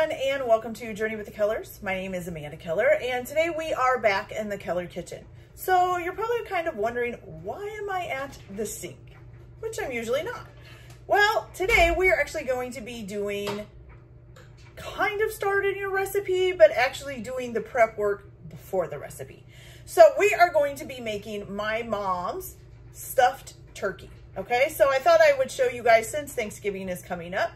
everyone, and welcome to Journey with the Kellers. My name is Amanda Keller, and today we are back in the Keller kitchen. So you're probably kind of wondering, why am I at the sink? Which I'm usually not. Well, today we are actually going to be doing kind of starting a recipe, but actually doing the prep work before the recipe. So we are going to be making my mom's stuffed turkey. Okay, so I thought I would show you guys, since Thanksgiving is coming up,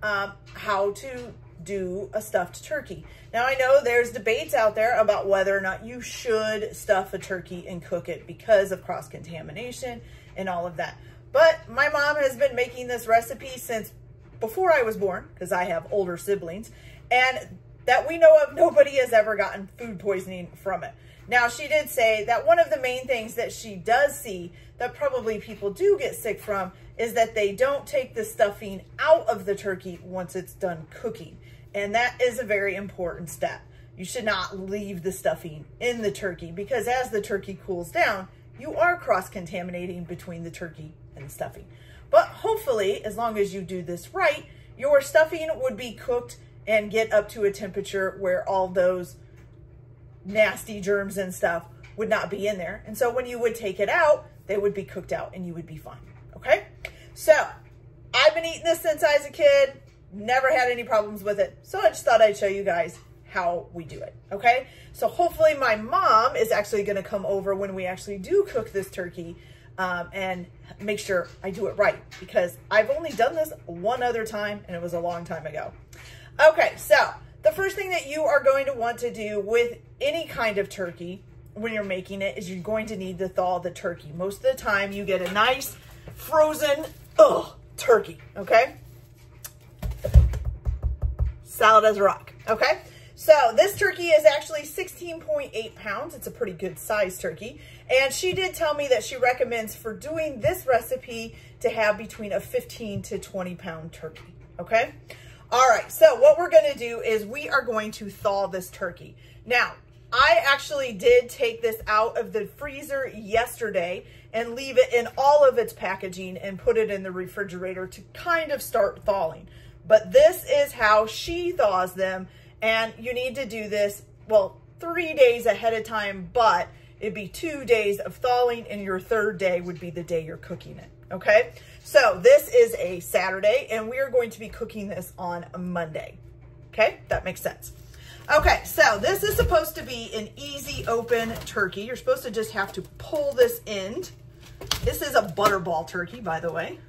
how to do a stuffed turkey. Now I know there's debates out there about whether or not you should stuff a turkey and cook it because of cross-contamination and all of that. But my mom has been making this recipe since before I was born, because I have older siblings, and that we know of, nobody has ever gotten food poisoning from it. Now, she did say that one of the main things that she does see that probably people do get sick from is that they don't take the stuffing out of the turkey once it's done cooking. And that is a very important step. You should not leave the stuffing in the turkey, because as the turkey cools down, you are cross-contaminating between the turkey and the stuffing. But hopefully, as long as you do this right, your stuffing would be cooked and get up to a temperature where all those nasty germs and stuff would not be in there. And so when you would take it out, they would be cooked out and you would be fine. Okay? So I've been eating this since I was a kid, never had any problems with it. So I just thought I'd show you guys how we do it. Okay? So hopefully my mom is actually going to come over when we actually do cook this turkey and make sure I do it right, because I've only done this one other time and it was a long time ago. Okay, so the first thing that you are going to want to do with any kind of turkey when you're making it is you're going to need to thaw the turkey. Most of the time you get a nice frozen turkey, okay? Solid as a rock, okay? So this turkey is actually 16.8 pounds. It's a pretty good size turkey. And she did tell me that she recommends for doing this recipe to have between a 15 to 20 pound turkey, okay? All right, so what we're gonna do is we are going to thaw this turkey. Now, I actually did take this out of the freezer yesterday and leave it in all of its packaging and put it in the refrigerator to kind of start thawing. But this is how she thaws them, and you need to do this, well, 3 days ahead of time, but it'd be 2 days of thawing, and your third day would be the day you're cooking it, okay? So this is a Saturday, and we are going to be cooking this on a Monday, okay? That makes sense. Okay, so this is supposed to be an easy open turkey. You're supposed to just have to pull this end. This is a butterball turkey, by the way.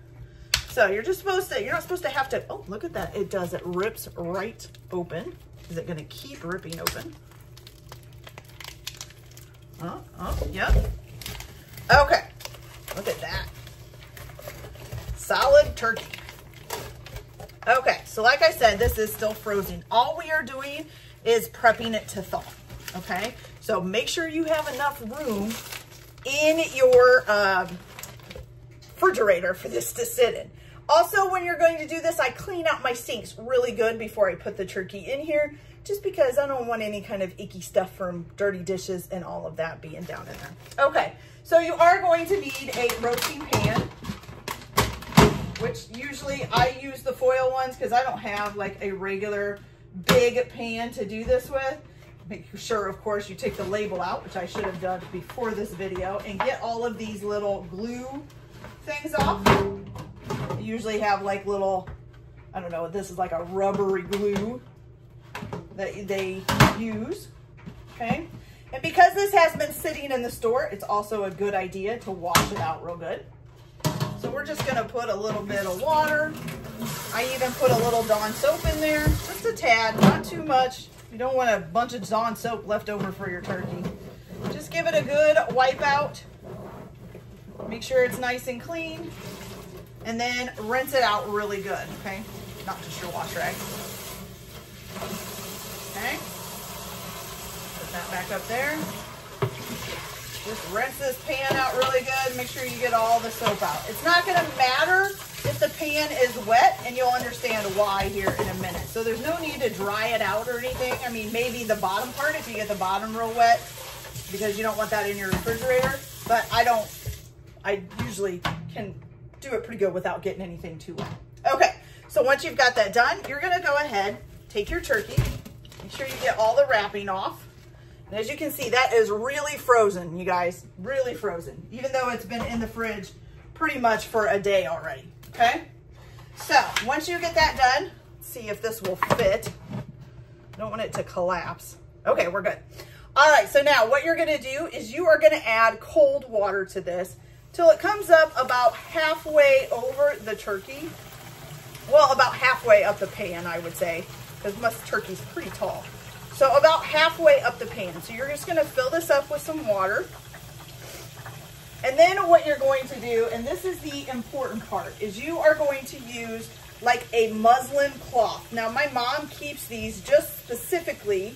So you're just supposed to, you're not supposed to have to, oh, look at that. It does, it rips right open. Is it gonna keep ripping open? Yep. Okay, look at that. Solid turkey. Okay, so like I said, this is still frozen. All we are doing is prepping it to thaw, okay? So make sure you have enough room in your refrigerator for this to sit in. Also, when you're going to do this, I clean out my sinks really good before I put the turkey in here, just because I don't want any kind of icky stuff from dirty dishes and all of that being down in there. Okay, so you are going to need a roasting pan, which usually I use the foil ones because I don't have like a regular big pan to do this with. Make sure, of course, you take the label out, which I should have done before this video, and get all of these little glue things off. I usually have like little, I don't know, this is like a rubbery glue that they use, okay? And because this has been sitting in the store, it's also a good idea to wash it out real good. So we're just gonna put a little bit of water. I even put a little Dawn soap in there, just a tad, not too much. You don't want a bunch of Dawn soap left over for your turkey. Just give it a good wipe out. Make sure it's nice and clean. And then rinse it out really good, okay? Not just your wash rag. Okay. Put that back up there. Just rinse this pan out really good. Make sure you get all the soap out. It's not gonna matter if the pan is wet, and you'll understand why here in a minute. So there's no need to dry it out or anything. I mean, maybe the bottom part if you get the bottom real wet, because you don't want that in your refrigerator. But I usually can do it pretty good without getting anything too wet. Okay, so once you've got that done, you're gonna go ahead, take your turkey, make sure you get all the wrapping off. And as you can see, that is really frozen, you guys, really frozen, even though it's been in the fridge pretty much for a day already, okay? So once you get that done, let's see if this will fit. I don't want it to collapse. Okay, we're good. All right, so now what you're gonna do is you are gonna add cold water to this till it comes up about halfway over the turkey. Well, about halfway up the pan, I would say, because most turkey's pretty tall. So about halfway up the pan. So you're just gonna fill this up with some water. And then what you're going to do, and this is the important part, is you are going to use like a muslin cloth. Now my mom keeps these just specifically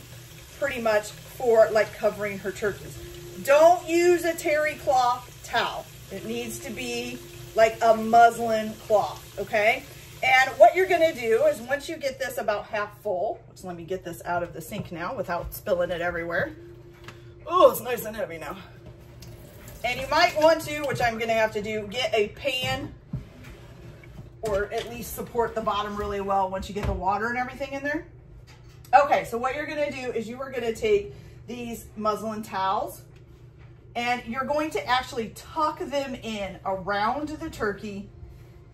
pretty much for like covering her turkeys. Don't use a terry cloth towel. It needs to be like a muslin cloth, okay? And what you're gonna do is once you get this about half full, which let me get this out of the sink now without spilling it everywhere. Oh, it's nice and heavy now. And you might want to, which I'm gonna have to do, get a pan or at least support the bottom really well once you get the water and everything in there. Okay, so what you're gonna do is you are gonna take these muslin towels and you're going to actually tuck them in around the turkey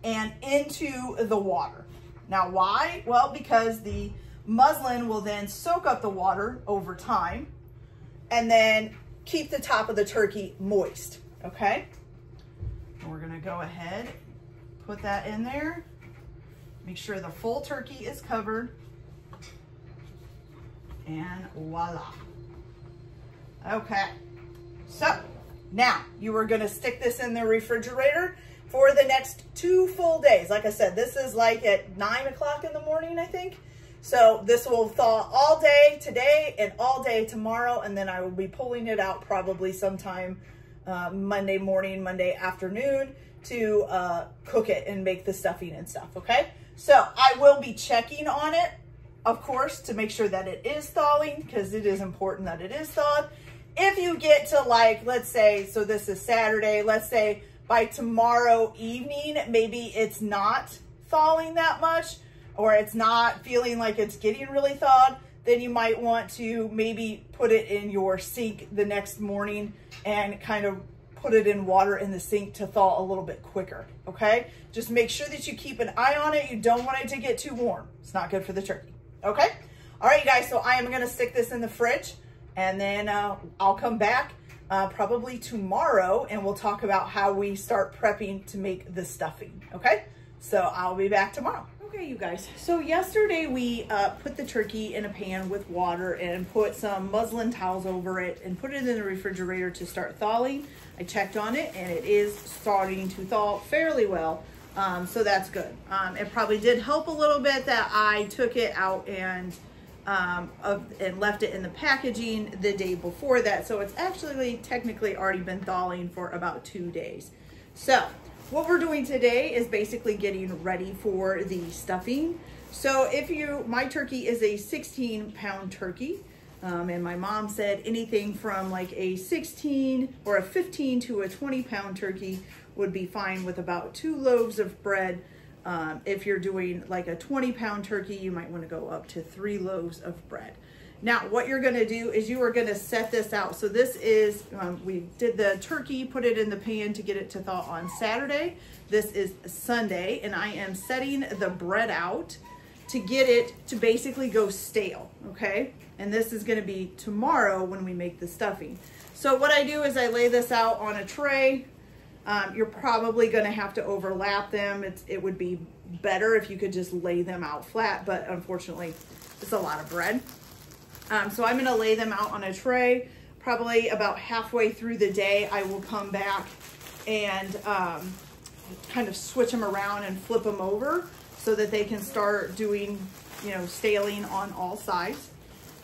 and into the water. Now why? Well, because the muslin will then soak up the water over time and then keep the top of the turkey moist, okay? And we're gonna go ahead, put that in there. Make sure the full turkey is covered. And voila. Okay, so now you are gonna stick this in the refrigerator for the next 2 full days. Like I said, this is like at 9 o'clock in the morning, I think. So this will thaw all day today and all day tomorrow, and then I will be pulling it out probably sometime Monday morning, Monday afternoon to cook it and make the stuffing and stuff, okay? So I will be checking on it, of course, to make sure that it is thawing, because it is important that it is thawed. If you get to like, let's say, so this is Saturday, let's say by tomorrow evening, maybe it's not thawing that much, or it's not feeling like it's getting really thawed, then you might want to maybe put it in your sink the next morning and kind of put it in water in the sink to thaw a little bit quicker, okay? Just make sure that you keep an eye on it. You don't want it to get too warm. It's not good for the turkey, okay? All right, you guys, so I am gonna stick this in the fridge and then I'll come back probably tomorrow and we'll talk about how we start prepping to make the stuffing, okay? So I'll be back tomorrow. Okay, you guys, so yesterday we put the turkey in a pan with water and put some muslin towels over it and put it in the refrigerator to start thawing. I checked on it and it is starting to thaw fairly well, so that's good. It probably did help a little bit that I took it out and left it in the packaging the day before that, so it's actually technically already been thawing for about 2 days. So what we're doing today is basically getting ready for the stuffing. So my turkey is a 16-pound turkey, and my mom said anything from like a 16 or a 15 to a 20-pound turkey would be fine with about 2 loaves of bread. If you're doing like a 20-pound turkey, you might want to go up to 3 loaves of bread. Now, what you're going to do is you are going to set this out. So this is, we did the turkey, put it in the pan to get it to thaw on Saturday. This is Sunday, and I am setting the bread out to get it to basically go stale, okay? And this is going to be tomorrow when we make the stuffing. So what I do is I lay this out on a tray. You're probably going to have to overlap them. It would be better if you could just lay them out flat, but unfortunately, it's a lot of bread. So I'm going to lay them out on a tray. Probably about halfway through the day, I will come back and kind of switch them around and flip them over so that they can start doing, staling on all sides.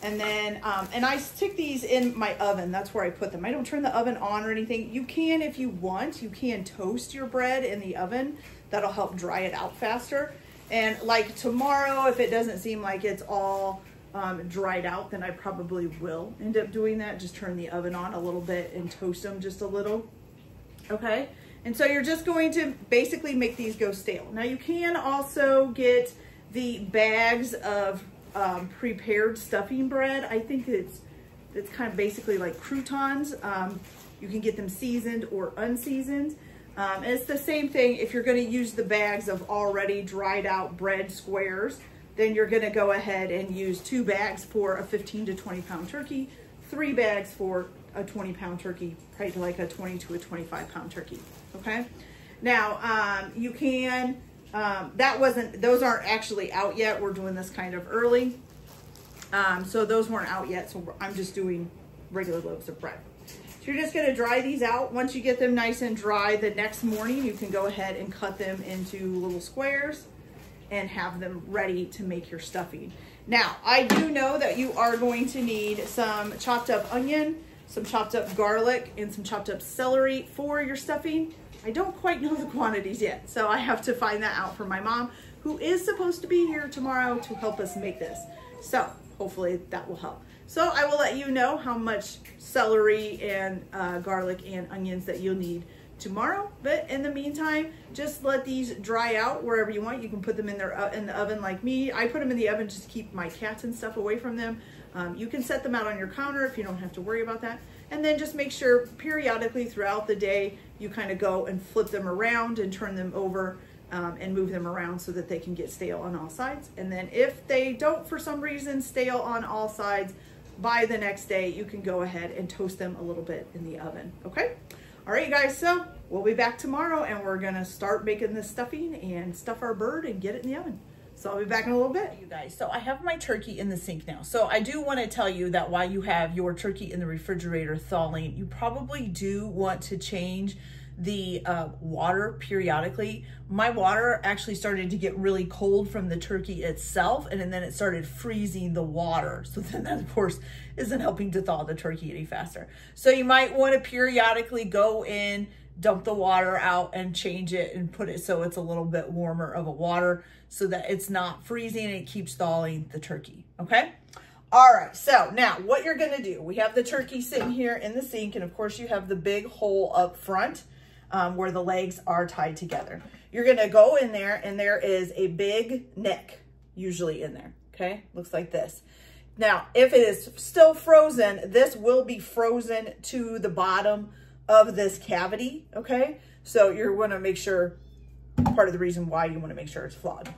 And then, and I stick these in my oven. That's where I put them. I don't turn the oven on or anything. You can, if you want, you can toast your bread in the oven. That'll help dry it out faster. And like tomorrow, if it doesn't seem like it's all dried out, then I probably will end up doing that. Just turn the oven on a little bit and toast them just a little. Okay. And so you're just going to basically make these go stale. Now you can also get the bags of prepared stuffing bread. I think it's kind of basically like croutons. You can get them seasoned or unseasoned. And it's the same thing if you're going to use the bags of already dried out bread squares, then you're going to go ahead and use 2 bags for a 15 to 20 pound turkey, 3 bags for a 20 pound turkey, probably like a 20 to a 25 pound turkey. Okay. Now, you can, those aren't actually out yet. We're doing this kind of early. So those weren't out yet. So I'm just doing regular loaves of bread. So you're just going to dry these out. Once you get them nice and dry, the next morning you can go ahead and cut them into little squares and have them ready to make your stuffing. Now, I do know that you are going to need some chopped up onion, some chopped up garlic, and some chopped up celery for your stuffing. I don't quite know the quantities yet, so I have to find that out from my mom, who is supposed to be here tomorrow to help us make this. So hopefully that will help. So I will let you know how much celery and garlic and onions that you'll need tomorrow. But in the meantime, just let these dry out wherever you want. You can put them in the oven like me. I put them in the oven just to keep my cats and stuff away from them. You can set them out on your counter if you don't have to worry about that. And then just make sure periodically throughout the day, you kind of go and flip them around and turn them over and move them around so that they can get stale on all sides. And then if they don't, for some reason, stale on all sides, by the next day, you can go ahead and toast them a little bit in the oven, okay? All right, you guys, so we'll be back tomorrow and we're gonna start making this stuffing and stuff our bird and get it in the oven. So I'll be back in a little bit. You guys, so I have my turkey in the sink now. So I do want to tell you that while you have your turkey in the refrigerator thawing, you probably do want to change the water periodically. My water actually started to get really cold from the turkey itself, and then it started freezing the water. So then that, of course, isn't helping to thaw the turkey any faster. So you might want to periodically go in, dump the water out and change it and put it so it's a little bit warmer of a water so that it's not freezing and it keeps thawing the turkey, okay? All right, so now what you're gonna do, we have the turkey sitting here in the sink, and of course you have the big hole up front where the legs are tied together. You're gonna go in there and there is a big neck usually in there, okay? Looks like this. Now, if it is still frozen, this will be frozen to the bottom of this cavity, okay? So you're gonna make sure, part of the reason why you wanna make sure it's flawed,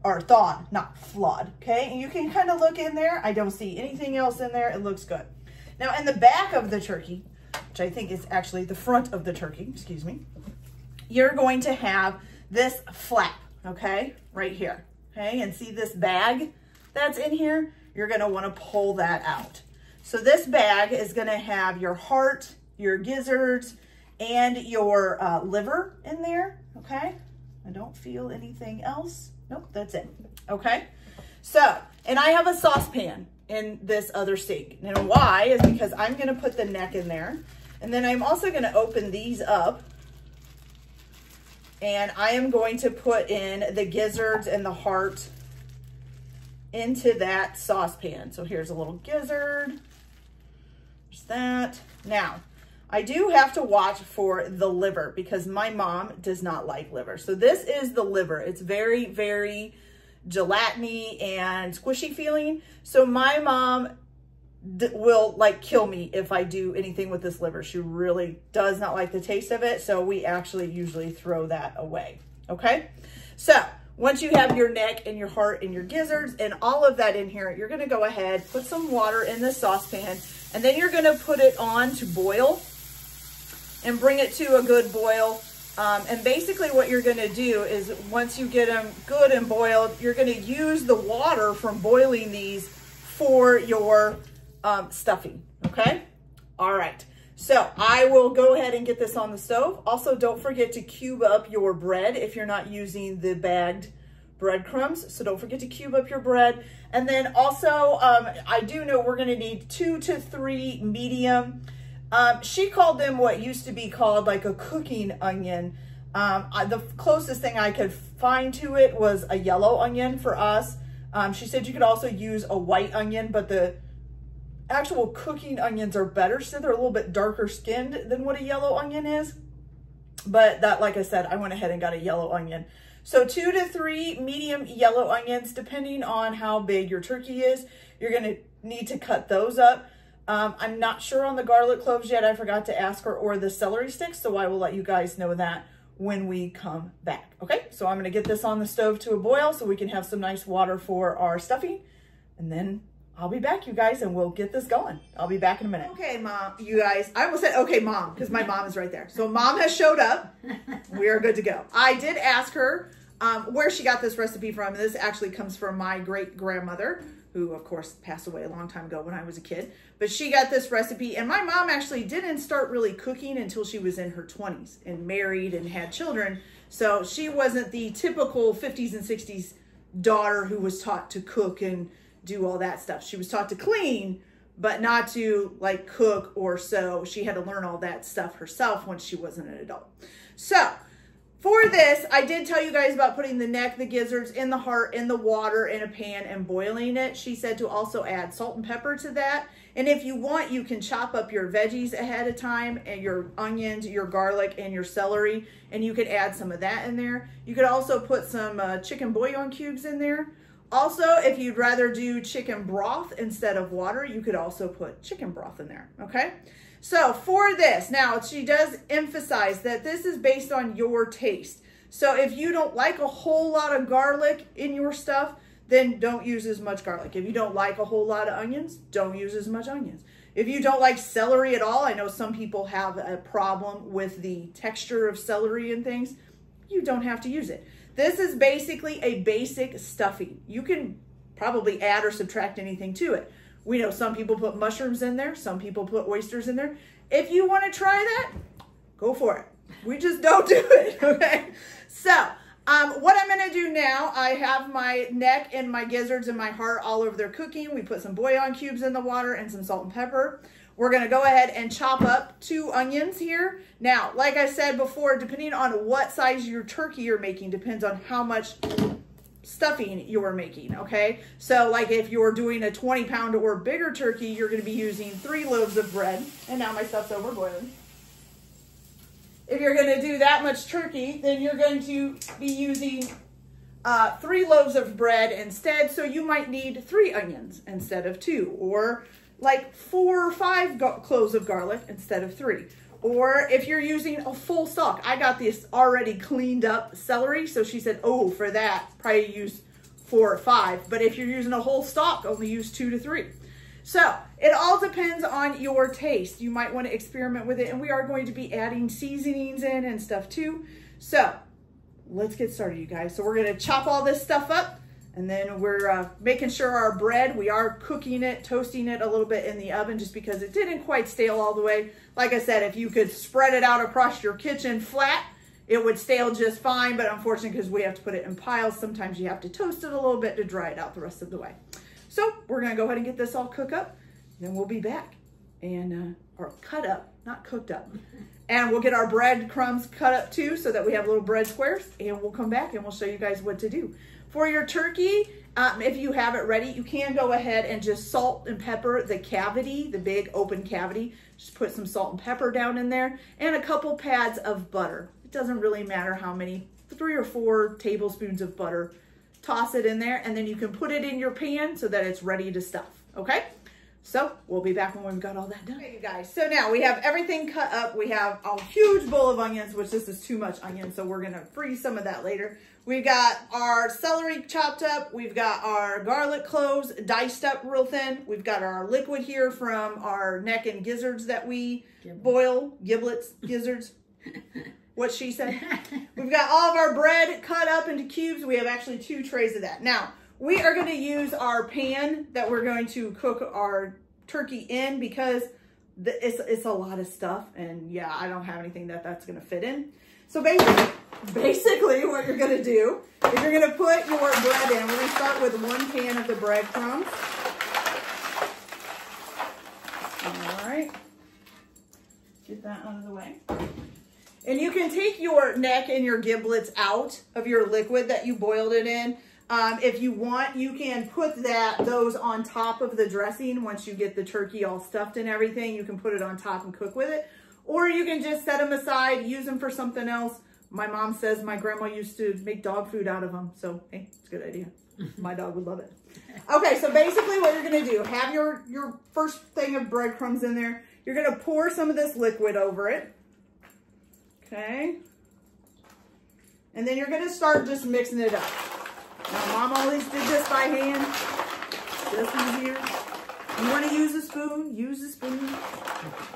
or thawed, not flawed, okay? And you can kind of look in there. I don't see anything else in there. It looks good. Now, in the back of the turkey, which I think is actually the front of the turkey, excuse me, you're going to have this flap, okay, right here, okay? And see this bag that's in here? You're gonna wanna pull that out. So this bag is gonna have your heart, your gizzards, and your liver in there, okay? I don't feel anything else. Nope, that's it, okay? So, and I have a saucepan in this other sink. And why is because I'm gonna put the neck in there, and then I'm also gonna open these up, and I am going to put in the gizzards and the heart into that saucepan. So here's a little gizzard, there's that. Now, I do have to watch for the liver because my mom does not like liver. So this is the liver. It's very, very gelatiny and squishy feeling. So my mom will like kill me if I do anything with this liver. She really does not like the taste of it. So we actually usually throw that away. Okay. So once you have your neck and your heart and your gizzards and all of that in here, you're going to go ahead, put some water in the saucepan, and then you're going to put it on to boil and bring it to a good boil. And basically what you're gonna do is once you get them good and boiled, you're gonna use the water from boiling these for your stuffing, okay? All right, so I will go ahead and get this on the stove. Also, don't forget to cube up your bread if you're not using the bagged breadcrumbs. So don't forget to cube up your bread. And then also, I do know we're gonna need 2 to 3 medium. She called them what used to be called like a cooking onion. The closest thing I could find to it was a yellow onion for us. She said you could also use a white onion, but the actual cooking onions are better. She said they're a little bit darker skinned than what a yellow onion is. But that, like I said, I went ahead and got a yellow onion. So 2 to 3 medium yellow onions, depending on how big your turkey is. You're gonna need to cut those up. I'm not sure on the garlic cloves yet. I forgot to ask her, or the celery sticks, so I will let you guys know that when we come back. Okay, so I'm gonna get this on the stove to a boil so we can have some nice water for our stuffing, and then I'll be back, you guys, and we'll get this going. I'll be back in a minute. Okay, Mom, you guys, I almost said, okay, Mom, because my mom is right there. So Mom has showed up. We are good to go. I did ask her where she got this recipe from. This actually comes from my great-grandmother, who, of course, passed away a long time ago when I was a kid. But she got this recipe, and my mom actually didn't start really cooking until she was in her 20s and married and had children. So she wasn't the typical 50s and 60s daughter who was taught to cook and do all that stuff. She was taught to clean, but not to like cook or sew. She had to learn all that stuff herself once she wasn't an adult. So for this, I did tell you guys about putting the neck, the gizzards, and the heart in the water in a pan and boiling it. She said to also add salt and pepper to that. And if you want, you can chop up your veggies ahead of time, and your onions, your garlic, and your celery, and you could add some of that in there. You could also put some chicken bouillon cubes in there. Also, if you'd rather do chicken broth instead of water, you could also put chicken broth in there, okay? So for this, now she does emphasize that this is based on your taste. So if you don't like a whole lot of garlic in your stuff, then don't use as much garlic. If you don't like a whole lot of onions, don't use as much onions. If you don't like celery at all, I know some people have a problem with the texture of celery and things, you don't have to use it. This is basically a basic stuffing. You can probably add or subtract anything to it. We know some people put mushrooms in there. Some people put oysters in there. If you want to try that, go for it. We just don't do it, okay? So what I'm going to do now, I have my neck and my gizzards and my heart all over there cooking. We put some bouillon cubes in the water and some salt and pepper. We're going to go ahead and chop up 2 onions here. Now, like I said before, depending on what size your turkey you're making, depends on how much stuffing you're making, okay? So like if you're doing a 20-pound or bigger turkey, you're going to be using 3 loaves of bread. And now my stuff's over boiling. If you're going to do that much turkey, then you're going to be using 3 loaves of bread instead. So you might need 3 onions instead of 2, or like 4 or 5 cloves of garlic instead of 3. Or if you're using a full stalk, I got this already cleaned up celery. So she said, oh, for that, probably use 4 or 5. But if you're using a whole stalk, only use 2 to 3. So it all depends on your taste. You might want to experiment with it. And we are going to be adding seasonings in and stuff too. So let's get started, you guys. So we're going to chop all this stuff up. And then we're making sure our bread, we are cooking it, toasting it a little bit in the oven just because it didn't quite stale all the way. Like I said, if you could spread it out across your kitchen flat, it would stale just fine. But unfortunately, because we have to put it in piles, sometimes you have to toast it a little bit to dry it out the rest of the way. So we're going to go ahead and get this all cooked up. Then we'll be back. And, or cut up, not cooked up. And we'll get our bread crumbs cut up too so that we have little bread squares. And we'll come back and we'll show you guys what to do. For your turkey, if you have it ready, you can go ahead and just salt and pepper the cavity, the big open cavity. Just put some salt and pepper down in there and a couple pads of butter. It doesn't really matter how many, 3 or 4 tablespoons of butter. Toss it in there and then you can put it in your pan so that it's ready to stuff, okay? So we'll be back when we've got all that done. Okay, you guys, so now we have everything cut up. We have a huge bowl of onions, which this is too much onion, so we're gonna freeze some of that later. We've got our celery chopped up. We've got our garlic cloves diced up real thin. We've got our liquid here from our neck and gizzards that we boil. Giblets, gizzards, what she said. We've got all of our bread cut up into cubes. We have actually 2 trays of that. Now, we are going to use our pan that we're going to cook our turkey in because it's a lot of stuff. And yeah, I don't have anything that's going to fit in. So basically what you're going to do is you're going to put your bread in. We're going to start with 1 can of the breadcrumbs. All right. Get that out of the way. And you can take your neck and your giblets out of your liquid that you boiled it in. If you want, you can put those on top of the dressing. Once you get the turkey all stuffed and everything, you can put it on top and cook with it. Or you can just set them aside, use them for something else, My mom says my grandma used to make dog food out of them. So, hey, it's a good idea. My dog would love it. Okay, so basically what you're going to do, have your first thing of breadcrumbs in there. You're going to pour some of this liquid over it. Okay. And then you're going to start just mixing it up. Now, Mom always did this by hand. Just easier. You want to use a spoon? Use a spoon.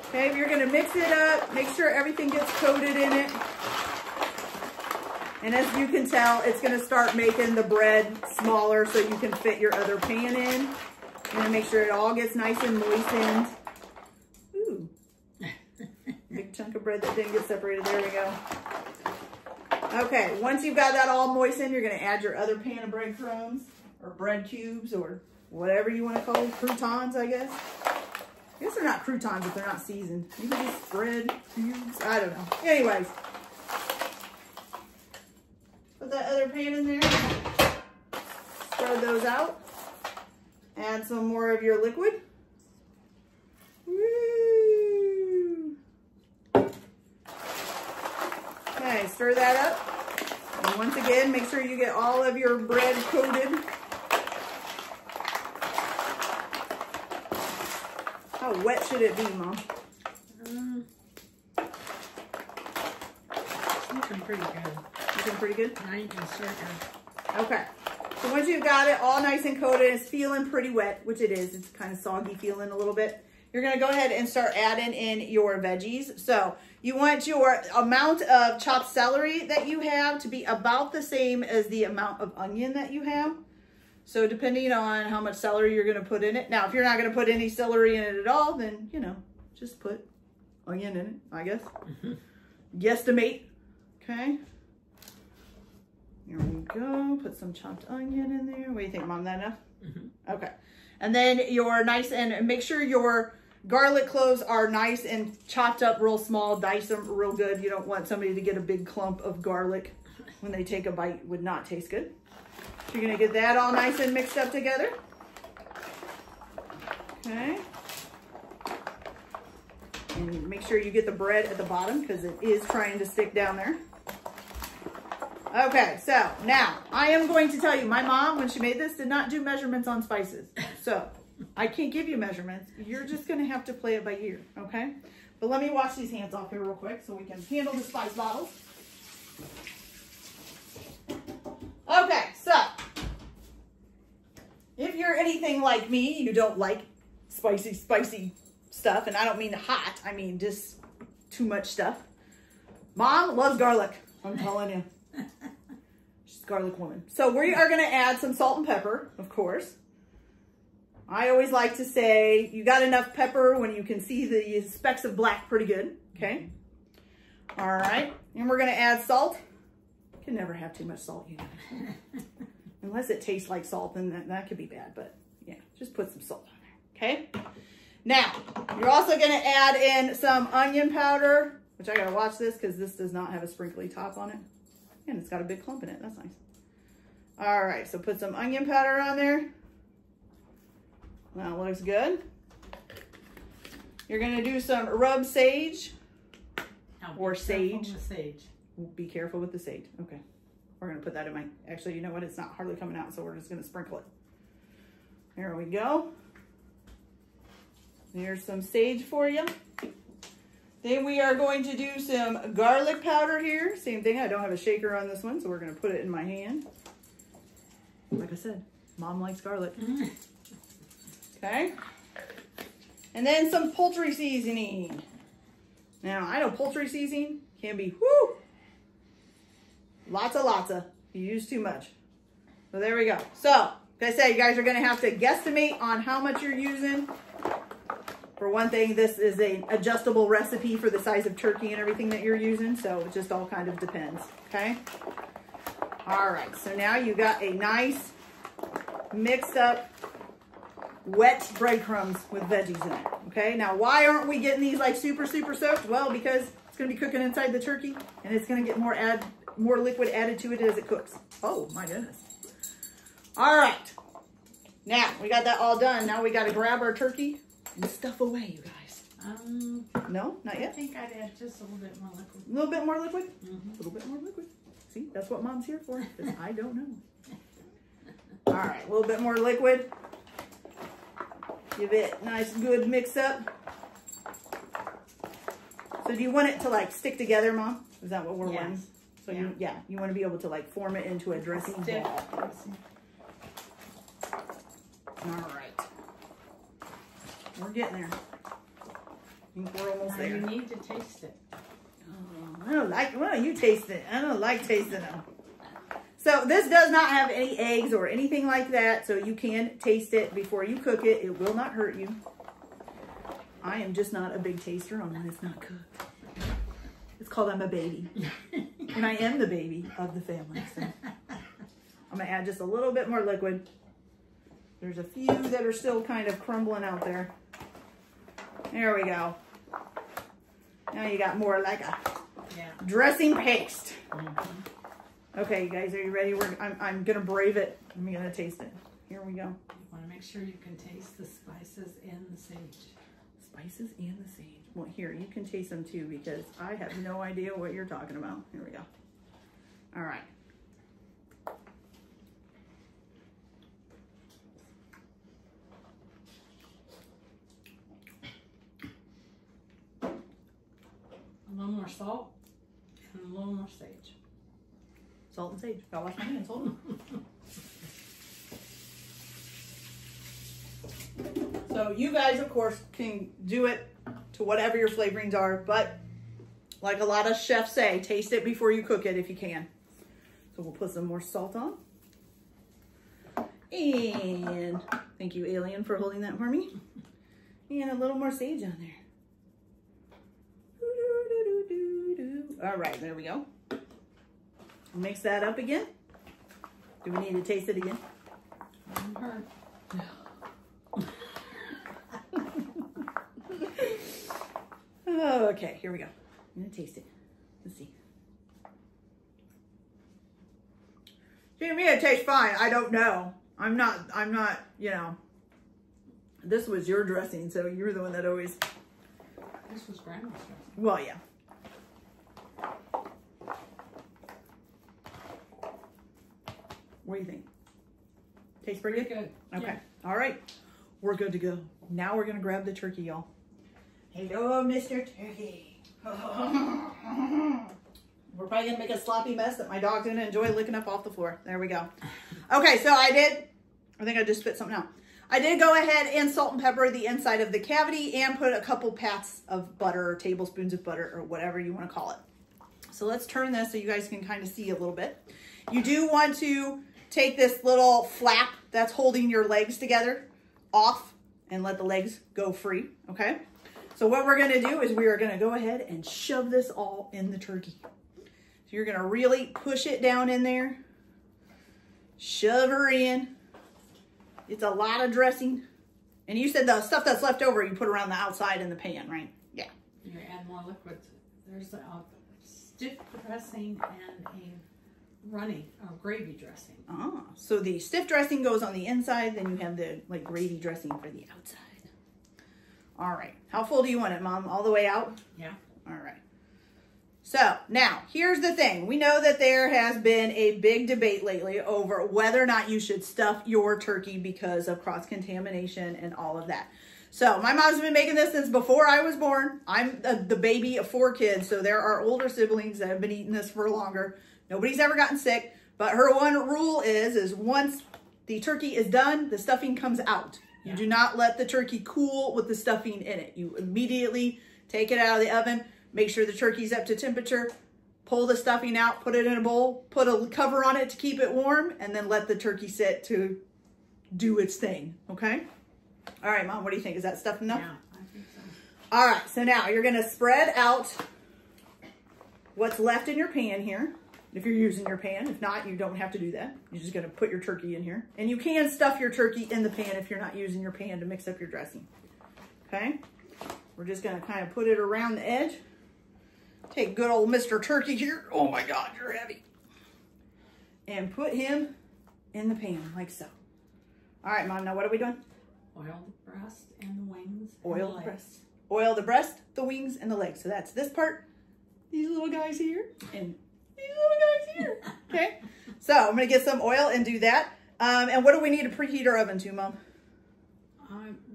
Okay, you're going to mix it up. Make sure everything gets coated in it. And as you can tell, it's going to start making the bread smaller so you can fit your other pan in. You're going to make sure it all gets nice and moistened. Ooh. Big chunk of bread that didn't get separated. There we go. Okay, once you've got that all moistened, you're going to add your other pan of breadcrumbs or bread cubes or whatever you want to call them. Croutons, I guess. I guess they're not croutons if they're not seasoned. Maybe just bread cubes. I don't know. Anyways. Put that other pan in there. Spread those out. Add some more of your liquid. Woo. Okay, stir that up. And once again, make sure you get all of your bread coated. How wet should it be, Mom? Looking pretty good. Looking pretty good? Nice and circa. Okay. So once you've got it all nice and coated, it's feeling pretty wet, which it is. It's kind of soggy feeling a little bit. You're going to go ahead and start adding in your veggies. So you want your amount of chopped celery that you have to be about the same as the amount of onion that you have. So depending on how much celery you're going to put in it. Now, if you're not going to put any celery in it at all, then, you know, just put onion in it, I guess. Guesstimate. Okay. Here we go. Put some chopped onion in there. What do you think, Mom? That enough? Okay. And then your nice, and make sure your garlic cloves are nice and chopped up real small. Dice them real good. You don't want somebody to get a big clump of garlic when they take a bite. Would not taste good. So you're going to get that all nice and mixed up together. Okay. And make sure you get the bread at the bottom because it is trying to stick down there. Okay, so now I am going to tell you, my mom, when she made this, did not do measurements on spices. So I can't give you measurements. You're just going to have to play it by ear, okay? But let me wash these hands off here real quick so we can handle the spice bottles. Okay, so if you're anything like me, you don't like spicy stuff. And I don't mean hot. I mean just too much stuff. Mom loves garlic. I'm telling you. She's a garlic woman. So we are going to add some salt and pepper, of course. I always like to say you got enough pepper when you can see the specks of black pretty good. Okay. All right. And we're going to add salt. You can never have too much salt, you know. Unless it tastes like salt, then that could be bad. But yeah, just put some salt on there. Okay. Now, you're also going to add in some onion powder, which I got to watch this because this does not have a sprinkly top on it. And it's got a big clump in it. That's nice. All right, so put some onion powder on there. That looks good. You're going to do some rub sage or sage. Sage. Be careful with the sage. Okay. We're going to put that in my, actually, you know what? It's not hardly coming out, so we're just going to sprinkle it. There we go. There's some sage for you. Then we are going to do some garlic powder here. Same thing, I don't have a shaker on this one, so we're gonna put it in my hand. Like I said, Mom likes garlic. Okay. And then some poultry seasoning. Now, I know poultry seasoning can be, whoo, lots of. You use too much. So there we go. So, like I said, you guys are gonna have to guesstimate on how much you're using. For one thing, this is an adjustable recipe for the size of turkey and everything that you're using, so it just all kind of depends, okay? All right, so now you got a nice mixed up wet breadcrumbs with veggies in it, okay? Now, why aren't we getting these like super soaked? Well, because it's gonna be cooking inside the turkey and it's gonna get more liquid added to it as it cooks. Oh my goodness. All right, now we got that all done. Now we gotta grab our turkey and stuff away, you guys. No, not I yet. think I'd add just a little bit more liquid. A little bit more liquid? Mm-hmm. A little bit more liquid. See, that's what Mom's here for, because I don't know. All right, a little bit more liquid. Give it a nice, good mix up. So do you want it to like stick together, Mom? Is that what we're wanting? So yeah. You want to be able to like form it into a dressing ball. All right. We're getting there. I think we're almost there. You need to taste it. I don't like, why don't you taste it? I don't like tasting them. So this does not have any eggs or anything like that, so you can taste it before you cook it. It will not hurt you. I am just not a big taster on when it's not cooked. It's called I'm a baby. And I am the baby of the family. So I'm gonna add just a little bit more liquid. There's a few that are still kind of crumbling out there. There we go. Now you got more like a dressing paste. Mm-hmm. Okay, you guys, are you ready? I'm gonna brave it. I'm gonna taste it. Here we go. You want to make sure you can taste the spices and the sage. Spices and the sage. Well, here, you can taste them too, because I have no idea what you're talking about. Here we go. All right. A little more salt and a little more sage. Salt and sage. Gotta wash my hands. Hold on. So you guys, of course, can do it to whatever your flavorings are, but like a lot of chefs say, taste it before you cook it if you can. So we'll put some more salt on. And thank you, Alien, for holding that for me. And a little more sage on there. All right, there we go. Mix that up again. Do we need to taste it again? Okay, here we go. I'm gonna taste it. Let's see. To me, it tastes fine. I don't know. I'm not, you know. This was your dressing, so you're the one that always. This was Grandma's dressing. Well, yeah. What do you think? Tastes pretty good? Okay. Yeah. All right. We're good to go. Now we're going to grab the turkey, y'all. Hello, Mr. Turkey. We're probably going to make a sloppy mess that my dog's going to enjoy licking up off the floor. There we go. Okay, so I think I just spit something out. I did go ahead and salt and pepper the inside of the cavity and put a couple pats of butter or tablespoons of butter or whatever you want to call it. So let's turn this so you guys can kind of see a little bit. You do want to take this little flap that's holding your legs together off and let the legs go free, okay? So what we're gonna do is we are gonna go ahead and shove this all in the turkey. So you're gonna really push it down in there, shove her in. It's a lot of dressing. And you said the stuff that's left over, you put around the outside in the pan, right? Yeah. You add more liquid. There's a stiff dressing and a runny or gravy dressing. Ah, so the stiff dressing goes on the inside, then you have the like gravy dressing for the outside. All right, how full do you want it, Mom? All the way out? Yeah. All right. So now here's the thing. We know that there has been a big debate lately over whether or not you should stuff your turkey because of cross-contamination and all of that. So my mom's been making this since before I was born. I'm the baby of 4 kids, so there are older siblings that have been eating this for longer. Nobody's ever gotten sick, but her one rule is once the turkey is done, the stuffing comes out. You do not let the turkey cool with the stuffing in it. You immediately take it out of the oven, make sure the turkey's up to temperature, pull the stuffing out, put it in a bowl, put a cover on it to keep it warm, and then let the turkey sit to do its thing, okay? All right, Mom, what do you think? Is that stuff enough? Yeah, I think so. All right, so now you're gonna spread out what's left in your pan here. If you're using your pan, if not, you don't have to do that. You're just gonna put your turkey in here. And you can stuff your turkey in the pan if you're not using your pan to mix up your dressing, okay? We're just gonna kind of put it around the edge. Take good old Mr. Turkey here. Oh my God, you're heavy. And put him in the pan like so. All right, Mom, now what are we doing? Oil the breast and the wings. Oil the breast. oil the breast, the wings, and the legs. So that's this part, these little guys here, and these little guys here. Okay. So I'm going to get some oil and do that. And what do we need to preheat our oven to, Mom?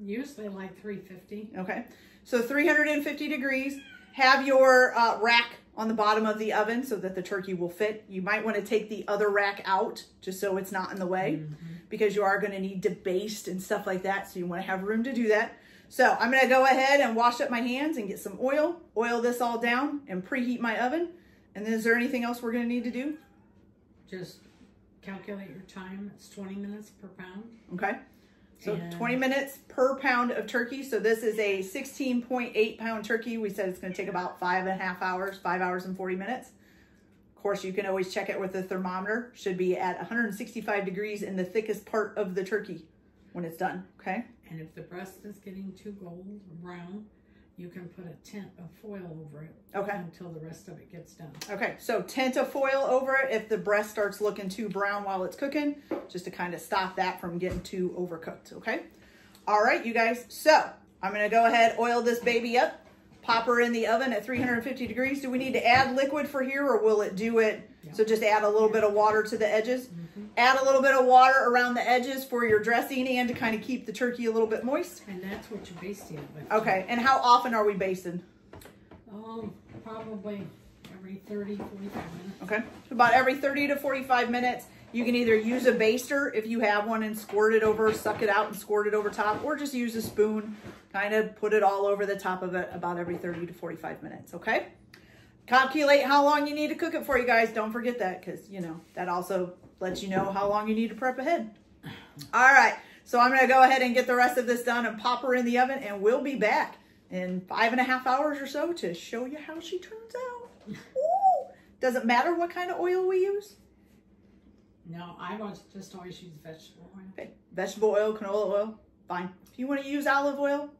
Usually like 350. Okay. So 350 degrees. Have your rack on the bottom of the oven so that the turkey will fit. You might want to take the other rack out just so it's not in the way, because you are going to need to baste and stuff like that. So you want to have room to do that. So I'm going to go ahead and wash up my hands and get some oil this all down and preheat my oven. And then is there anything else we're going to need to do? Just calculate your time. It's 20 minutes per pound. Okay. So 20 minutes per pound of turkey. So this is a 16.8 pound turkey. We said it's going to take about 5.5 hours, 5 hours and 40 minutes. Of course, you can always check it with the thermometer. Should be at 165 degrees in the thickest part of the turkey when it's done. Okay. And if the breast is getting too gold or brown, you can put a tint of foil over it. Okay. Until the rest of it gets done. Okay. So tint of foil over it if the breast starts looking too brown while it's cooking, just to kind of stop that from getting too overcooked. Okay. All right, you guys. So I'm going to go ahead, oil this baby up, pop her in the oven at 350 degrees. Do we need to add liquid for here, or will it do it? Yeah. So just add a little bit of water to the edges. Add a little bit of water around the edges for your dressing and to kind of keep the turkey a little bit moist. And that's what you're basting it with. Okay. And how often are we basting? Oh, probably every 30, 45 minutes. Okay. So about every 30 to 45 minutes. You can either use a baster if you have one and squirt it over, suck it out and squirt it over top, or just use a spoon, kind of put it all over the top of it about every 30 to 45 minutes. Okay. Calculate how long you need to cook it for, you guys. Don't forget that, because, you know, that also lets you know how long you need to prep ahead. All right. So I'm going to go ahead and get the rest of this done and pop her in the oven, and we'll be back in 5.5 hours or so to show you how she turns out. Ooh. Doesn't matter what kind of oil we use. No, I just always use vegetable oil. Okay. Vegetable oil, canola oil, fine. If you want to use olive oil,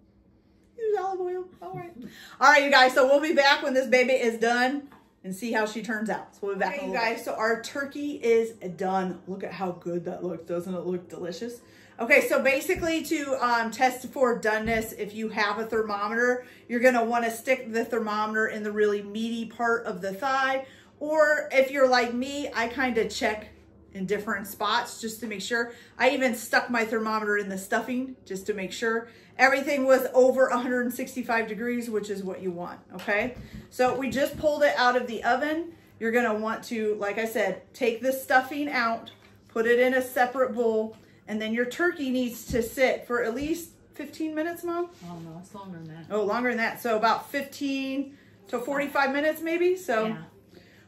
use olive oil. All right. All right, you guys. So we'll be back when this baby is done and see how she turns out. So we'll be back. Okay, you guys. So our turkey is done. Look at how good that looks. Doesn't it look delicious? Okay, so basically to test for doneness, if you have a thermometer, you're going to want to stick the thermometer in the really meaty part of the thigh. Or if you're like me, I kind of check in different spots just to make sure. I even stuck my thermometer in the stuffing just to make sure everything was over 165 degrees, which is what you want. Okay. So we just pulled it out of the oven. You're going to want to, like I said, take the stuffing out, put it in a separate bowl, and then your turkey needs to sit for at least 15 minutes, Mom? Oh no, it's longer than that. Oh, longer than that. So about 15 to 45 minutes maybe. So yeah.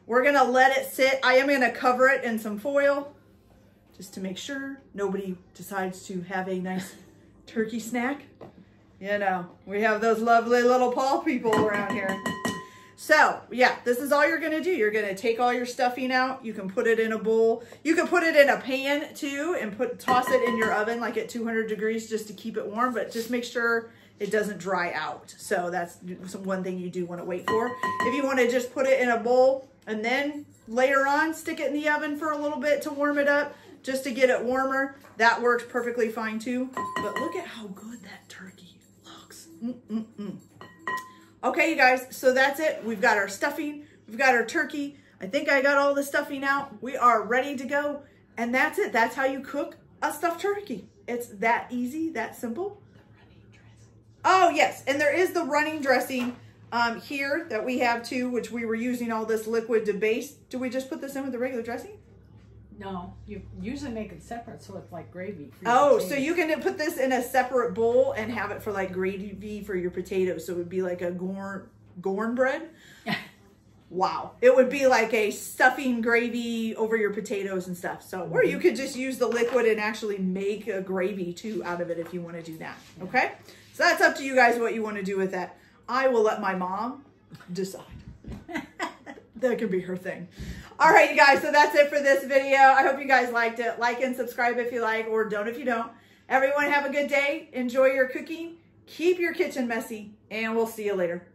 We're going to let it sit. I am going to cover it in some foil just to make sure nobody decides to have a nice turkey snack. You know, we have those lovely little paw people around here. So, yeah, this is all you're going to do. You're going to take all your stuffing out. You can put it in a bowl. You can put it in a pan, too, and toss it in your oven, like at 200 degrees, just to keep it warm. But just make sure it doesn't dry out. So that's one thing you do want to wait for. If you want to just put it in a bowl and then later on stick it in the oven for a little bit to warm it up, just to get it warmer, that works perfectly fine, too. But look at how good that turkey looks. Okay, you guys, so that's it. We've got our stuffing. We've got our turkey. I think I got all the stuffing out. We are ready to go. And that's it. That's how you cook a stuffed turkey. It's that easy, that simple. Oh, yes. And there is the running dressing here that we have, too, which we were using all this liquid to baste. Do we just put this in with the regular dressing? No, you usually make it separate, so it's like gravy. Oh, so you can put this in a separate bowl and have it for like gravy for your potatoes. So it would be like a corn bread. Wow. It would be like a stuffing gravy over your potatoes and stuff. So, or you could just use the liquid and actually make a gravy too out of it if you want to do that. Okay. So that's up to you guys what you want to do with that. I will let my mom decide. That could be her thing. All right, you guys, so that's it for this video. I hope you guys liked it. Like and subscribe if you like, or don't if you don't. Everyone have a good day. Enjoy your cooking. Keep your kitchen messy, and we'll see you later.